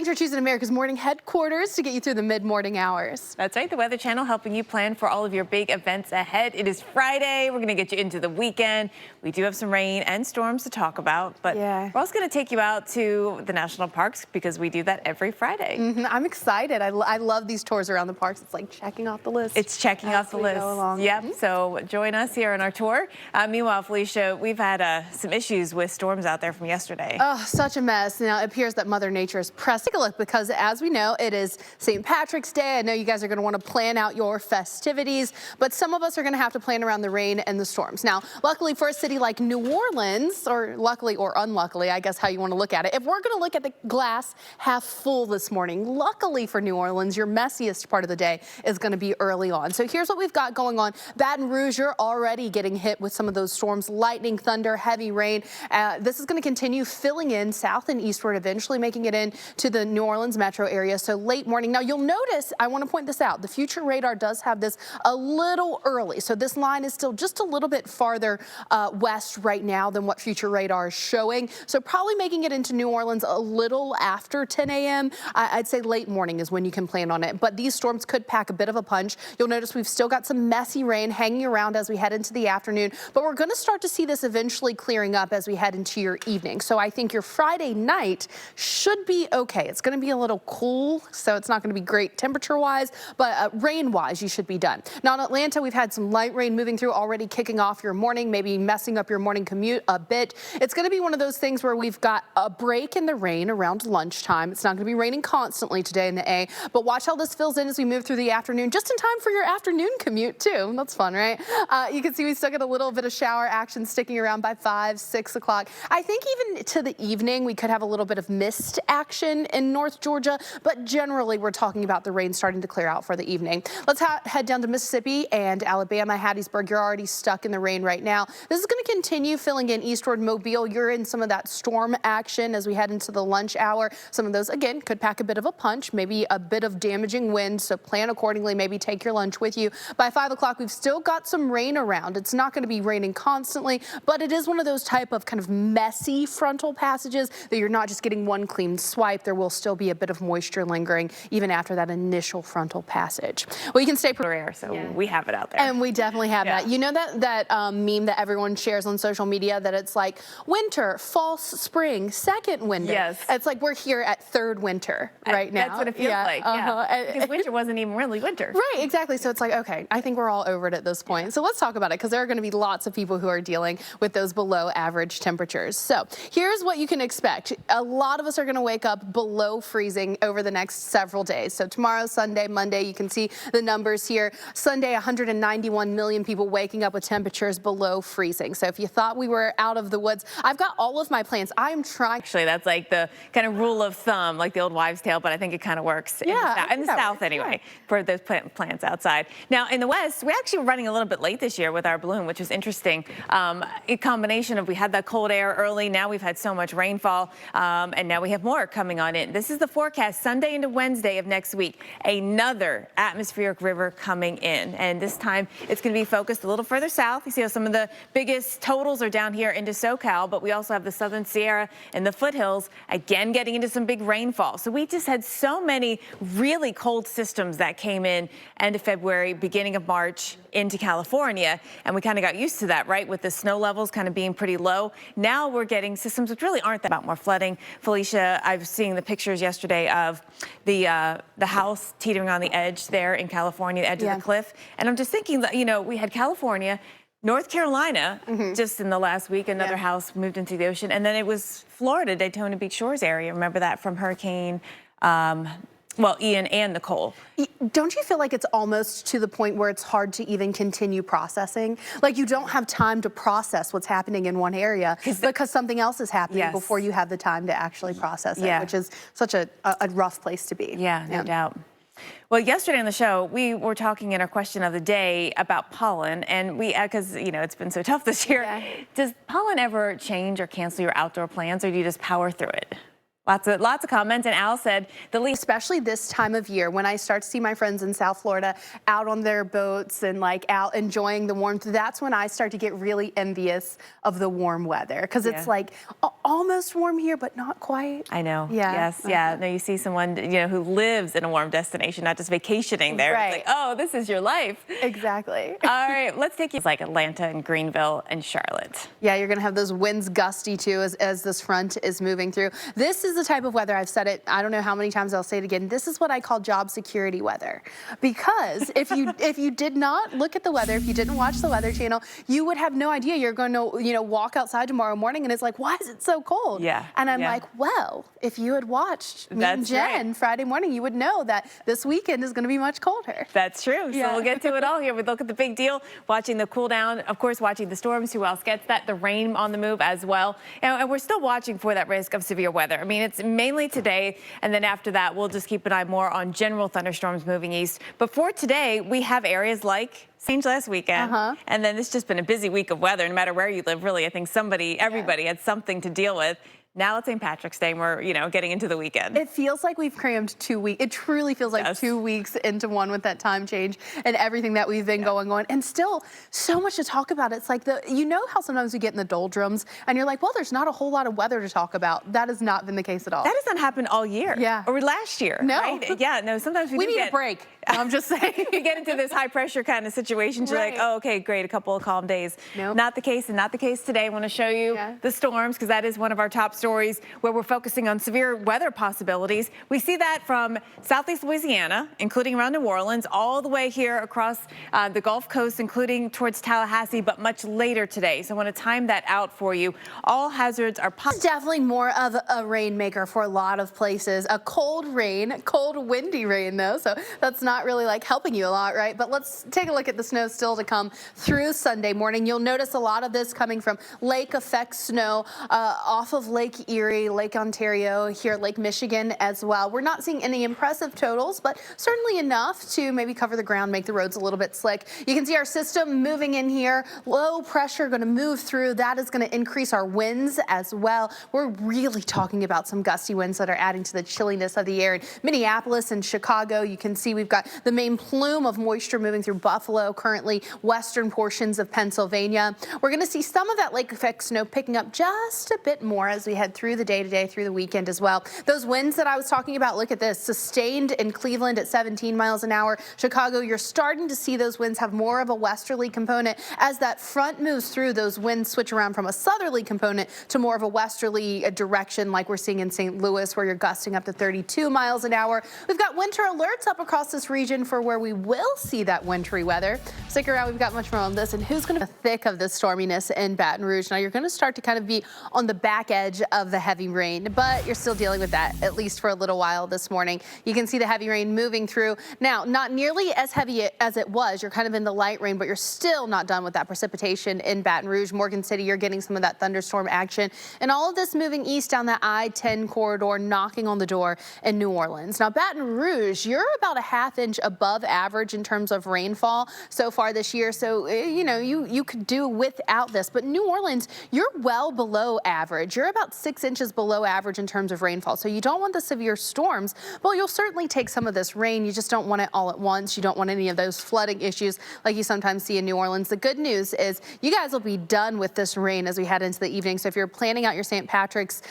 Thanks for choosing America's Morning Headquarters to get you through the mid-morning hours. That's right, the Weather Channel helping you plan for all of your big events ahead. It is Friday. We're going to get you into the weekend. We do have some rain and storms to talk about, but we're also going to take you out to the national parks because we do that every Friday. I'm excited. I love these tours around the parks. It's like checking off the list. It's checking off the list. Yep. So join us here on our tour. Meanwhile, Felicia, we've had some issues with storms out there from yesterday. Oh, such a mess. Now, it appears that Mother Nature is pressing. Take a look because, as we know, it is St. Patrick's Day. I know you guys are going to want to plan out your festivities, but some of us are going to have to plan around the rain and the storms. Now, luckily for a city like New Orleans, or luckily or unluckily, I guess how you want to look at it, if we're going to look at the glass half full this morning, luckily for New Orleans, your messiest part of the day is going to be early on. So here's what we've got going on. Baton Rouge, you're already getting hit with some of those storms, lightning, thunder, heavy rain. This is going to continue filling in south and eastward, eventually making it in to the New Orleans metro area. So late morning. Now you'll notice, I want to point this out, the future radar does have this a little early. So this line is still just a little bit farther west right now than what future radar is showing. So probably making it into New Orleans a little after 10 a.m. I'd say late morning is when you can plan on it. But these storms could pack a bit of a punch. You'll notice we've still got some messy rain hanging around as we head into the afternoon. But we're going to start to see this eventually clearing up as we head into your evening. So I think your Friday night should be okay. It's going to be a little cool, so it's not going to be great temperature-wise, but rain-wise, you should be done. Now in Atlanta, we've had some light rain moving through already, kicking off your morning, maybe messing up your morning commute a bit. It's going to be one of those things where we've got a break in the rain around lunchtime. It's not going to be raining constantly today in the A, but watch how this fills in as we move through the afternoon, just in time for your afternoon commute too. That's fun, right? You can see we still get a little bit of shower action sticking around by 5, 6 o'clock. I think even to the evening, we could have a little bit of mist action in North Georgia, but generally we're talking about the rain starting to clear out for the evening. Let's head down to Mississippi and Alabama. Hattiesburg, you're already stuck in the rain right now. This is going to continue filling in eastward. Mobile, you're in some of that storm action as we head into the lunch hour. Some of those, again, could pack a bit of a punch, maybe a bit of damaging wind, so plan accordingly, maybe take your lunch with you. By 5 o'clock, we've still got some rain around. It's not going to be raining constantly, but it is one of those type of kind of messy frontal passages that you're not just getting one clean swipe. There will still be a bit of moisture lingering even after that initial frontal passage. Well, you can stay air, so we have it out there. And we definitely have that. You know that meme that everyone shares on social media that it's like winter, false spring, second winter. Yes. It's like we're here at third winter right now. That's what it feels like. Because winter wasn't even really winter. Right, exactly. So it's like, okay, I think we're all over it at this point. So let's talk about it because there are going to be lots of people who are dealing with those below average temperatures. So here's what you can expect. A lot of us are going to wake up below freezing over the next several days. So tomorrow, Sunday, Monday, you can see the numbers here. Sunday, 191 million people waking up with temperatures below freezing. So if you thought we were out of the woods, I've got all of my plans. I am trying. Actually, that's like the kind of rule of thumb, like the old wives' tale, but I think it kind of works in the South anyway, for those plants outside. Now, in the West, we actually were running a little bit late this year with our bloom, which was interesting. A combination of we had that cold air early, now we've had so much rainfall, and now we have more coming on in. This is the forecast Sunday into Wednesday of next week. Another atmospheric river coming in, and this time it's going to be focused a little further south. You see how some of the biggest totals are down here into SoCal, but we also have the Southern Sierra and the foothills, again getting into some big rainfall. So we just had so many really cold systems that came in end of February, beginning of March into California, and we kind of got used to that, right, with the snow levels kind of being pretty low. Now we're getting systems which really aren't that about more flooding. Felicia, I was seeing the pictures yesterday of the house teetering on the edge there in California, the edge of the cliff, and I'm just thinking that, you know, we had California, North Carolina, just in the last week, another house moved into the ocean, and then it was Florida, Daytona Beach Shores area. Remember that from Hurricane Ian and Nicole. Don't you feel like it's almost to the point where it's hard to even continue processing? Like you don't have time to process what's happening in one area because something else is happening before you have the time to actually process it, which is such a rough place to be. Yeah, no doubt. Well, yesterday on the show, we were talking in our question of the day about pollen, and because, you know, it's been so tough this year. Does pollen ever change or cancel your outdoor plans, or do you just power through it? Lots of comments, and Al said especially this time of year when I start to see my friends in South Florida out on their boats and like out enjoying the warmth, that's when I start to get really envious of the warm weather, because it's like almost warm here but not quite. I know. Yeah. Yes. Yeah. No, you see someone, who lives in a warm destination, not just vacationing there. Right. It's like, oh, this is your life. Exactly. All right, let's take you like Atlanta and Greenville and Charlotte. Yeah, you're going to have those winds gusty too as this front is moving through. This is the type of weather, I've said it, I don't know how many times I'll say it again, this is what I call job security weather. Because if you did not look at the weather, if you didn't watch the Weather Channel, you would have no idea you're going to, walk outside tomorrow morning and it's like, why is it so cold? Yeah. And I'm like, well, if you had watched me and Jen Friday morning, you would know that this weekend is going to be much colder. That's true. So we'll get to it all here. We look at the big deal, watching the cool down, of course, watching the storms. Who else gets that? The rain on the move as well. And we're still watching for that risk of severe weather. I mean, it's mainly today, and then after that, we'll just keep an eye more on general thunderstorms moving east. But for today, we have areas like St. last weekend, and then it's just been a busy week of weather. No matter where you live, really, I think everybody had something to deal with. Now it's St. Patrick's Day, and we're, getting into the weekend. It feels like we've crammed 2 weeks. It truly feels like 2 weeks into one with that time change and everything that we've been going on. And still, so much to talk about. It's like how sometimes we get in the doldrums and you're like, well, there's not a whole lot of weather to talk about. That has not been the case at all. That has not happened all year. Yeah. Or last year. No. Right? Yeah, no, sometimes we need a break. I'm just saying. You get into this high pressure kind of situation. You're like, oh, okay, great, a couple of calm days. Nope. Not the case, and not the case today. I want to show you the storms, because that is one of our top stories where we're focusing on severe weather possibilities. We see that from southeast Louisiana, including around New Orleans, all the way here across the Gulf Coast, including towards Tallahassee, but much later today. So I want to time that out for you. All hazards are possible. Definitely more of a rainmaker for a lot of places. A cold windy rain though, so that's not really like helping you a lot, right? But let's take a look at the snow still to come through Sunday morning. You'll notice a lot of this coming from lake effect snow off of Lake Erie, Lake Ontario, here at Lake Michigan as well. We're not seeing any impressive totals, but certainly enough to maybe cover the ground, make the roads a little bit slick. You can see our system moving in here. Low pressure going to move through. That is going to increase our winds as well. We're really talking about some gusty winds that are adding to the chilliness of the air. In Minneapolis and Chicago, you can see we've got the main plume of moisture moving through Buffalo, currently western portions of Pennsylvania. We're going to see some of that lake effect snow picking up just a bit more as we head through the day today, through the weekend as well. Those winds that I was talking about, look at this, sustained in Cleveland at 17 miles an hour. Chicago, you're starting to see those winds have more of a westerly component. As that front moves through, those winds switch around from a southerly component to more of a westerly direction, like we're seeing in St. Louis, where you're gusting up to 32 miles an hour. We've got winter alerts up across this region for where we will see that wintry weather. Stick around, we've got much more on this and who's going to be thick of the storminess in Baton Rouge. Now you're going to start to kind of be on the back edge of the heavy rain, but you're still dealing with that at least for a little while this morning. You can see the heavy rain moving through. Now, not nearly as heavy as it was. You're kind of in the light rain, but you're still not done with that precipitation in Baton Rouge. Morgan City, you're getting some of that thunderstorm action. And all of this moving east down that I-10 corridor, knocking on the door in New Orleans. Now, Baton Rouge, you're about a ½ inch above average in terms of rainfall so far this year. So, you could do without this. But New Orleans, you're well below average. You're about 6 inches below average in terms of rainfall. So you don't want the severe storms. Well, you'll certainly take some of this rain. You just don't want it all at once. You don't want any of those flooding issues like you sometimes see in New Orleans. The good news is you guys will be done with this rain as we head into the evening. So if you're planning out your St. Patrick's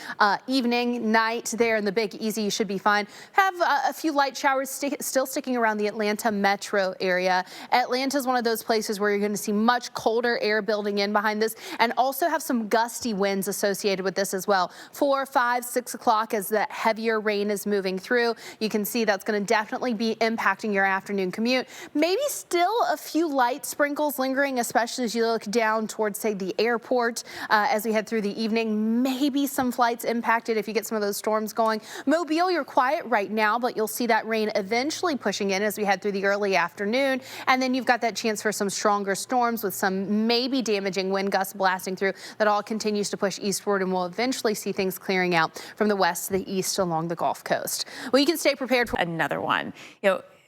evening, night there in the Big Easy, you should be fine. Have a few light showers still sticking around the Atlanta metro area. Atlanta is one of those places where you're going to see much colder air building in behind this, and also have some gusty winds associated with this as well. 4, 5, 6 o'clock as that heavier rain is moving through. You can see that's going to definitely be impacting your afternoon commute. Maybe still a few light sprinkles lingering, especially as you look down towards, say, the airport as we head through the evening. Maybe some flights impacted if you get some of those storms going. Mobile, you're quiet right now, but you'll see that rain eventually pushing in as we head through the early afternoon. And then you've got that chance for some stronger storms with some maybe damaging wind gusts blasting through. That all continues to push eastward, and we'll eventually see things clearing out from the west to the east along the Gulf Coast. Well, you can stay prepared for another one.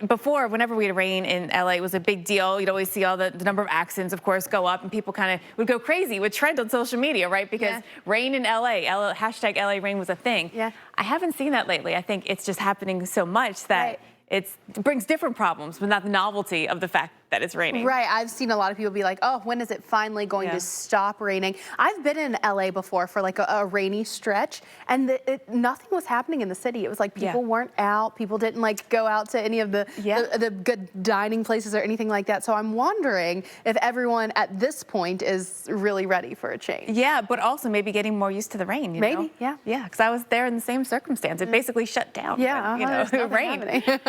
before, whenever we had rain in LA, it was a big deal. You'd always see all the number of accidents, of course, go up, and people kind of would go crazy, would trend on social media, right? Because rain in LA, hashtag LA rain was a thing. Yeah. I haven't seen that lately. I think it's just happening so much that it brings different problems, but not the novelty of the fact that it's raining. Right. I've seen a lot of people be like, oh, when is it finally going to stop raining? I've been in LA before for like a rainy stretch, and nothing was happening in the city. It was like people weren't out. People didn't like go out to any of the good dining places or anything like that. So I'm wondering if everyone at this point is really ready for a change. Yeah, but also maybe getting more used to the rain. You know? Yeah. Yeah, because I was there in the same circumstance. It basically shut down. Yeah, when, it rained.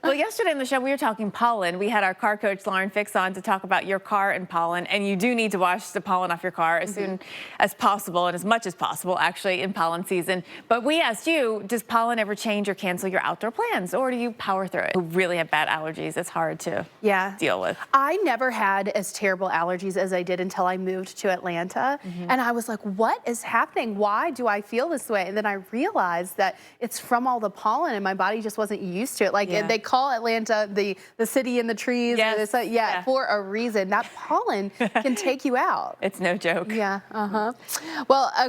Well, yesterday on the show, we were talking pollen. We had our car coach, Lauren Fix, on to talk about your car and pollen, and you do need to wash the pollen off your car as soon as possible and as much as possible, actually, in pollen season. But we asked you, does pollen ever change or cancel your outdoor plans, or do you power through it? Who really have bad allergies, it's hard to deal with. I never had as terrible allergies as I did until I moved to Atlanta, and I was like, what is happening? Why do I feel this way? And then I realized that it's from all the pollen, and my body just wasn't used to it. Like they call Atlanta the city in the trees. For a reason. That pollen can take you out. It's no joke. Yeah. Well, okay.